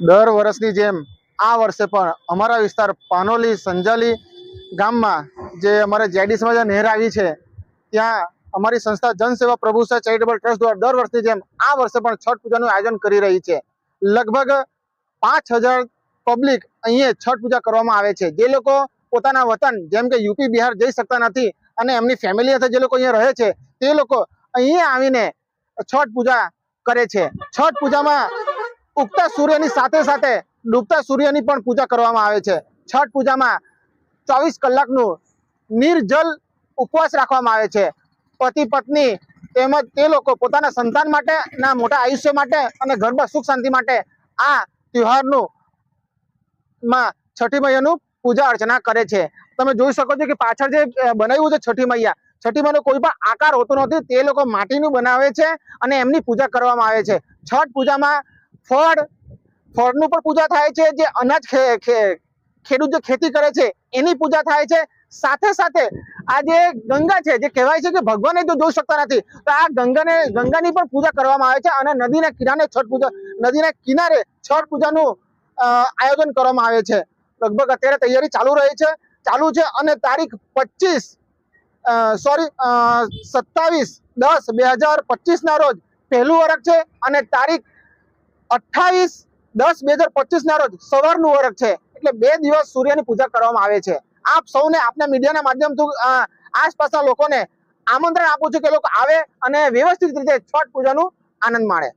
દર વર્ષની જેમ આ વર્ષે પણ અમારા વિસ્તાર પાનોલી સંજાલી ગામમાં જે અમારે જેડીસમાં જે નહેર આવી છે ત્યાં અમારી સંસ્થા જનસેવા પ્રભુસેવા ચેરિટેબલ ટ્રસ્ટ દ્વારા દર વર્ષની જેમ આ વર્ષે પણ છઠ પૂજાનું આયોજન કરી રહી છે। લગભગ 5000 પબ્લિક અહીંયા છઠ પૂજા કરવામાં આવે છે। જે લોકો પોતાના વતન જેમ કે યુપી બિહાર જઈ શકતા નથી અને એમની ફેમિલી સાથે જે લોકો અહીંયા રહે છે તે લોકો અહીંયા આવીને છઠ પૂજા કરે છે। છઠ પૂજામાં ઉગતા સૂર્યની સાથે સાથે ડૂબતા સૂર્યની પણ પૂજા કરવામાં આવે છે। છઠ પૂજામાં 24 કલાકનું નિર્જલ ઉપવાસ રાખવામાં આવે છે। પતિ પત્ની તેમજ તે લોકો પોતાના સંતાન માટે ના મોટા આયુષ્ય માટે અને ઘરમાં સુખ શાંતિ માટે આ તહેવારનું માં છઠ્ઠી મૈયાનું પૂજા અર્ચના કરે છે। તમે જોઈ શકો છો કે પાછળ જે બનાવ્યું છે છઠ્ઠી મૈયાનો કોઈ પણ આકાર હોતો નથી, તે લોકો માટીનું બનાવે છે અને એમની પૂજા કરવામાં આવે છે। છઠ પૂજામાં ફળનું પણ પૂજા થાય છે। જે અનાજ ખેડૂત જે ખેતી કરે છે એની પૂજા થાય છે। સાથે સાથે આ જે ગંગા છે, જે કહેવાય છે કે ભગવાને જો જોઈ શકતા નથી તો આ ગંગાની પણ પૂજા કરવામાં આવે છે અને નદીના કિનારે છઠ પૂજાનું આયોજન કરવામાં આવે છે। લગભગ અત્યારે તૈયારી ચાલુ છે અને તારીખ 27/10/2025 ના રોજ પહેલું વરખ છે અને તારીખ 28/10/2025 ના રોજ સવારનું વરખ છે। એટલે 2 દિવસ સૂર્યની પૂજા કરવામાં આવે છે। આપ સૌને આપના મીડિયાના માધ્યમથી આસપાસના લોકોને આમંત્રણ આપું છું કે લોકો આવે અને વ્યવસ્થિત રીતે છઠ પૂજાનું આનંદ માણે।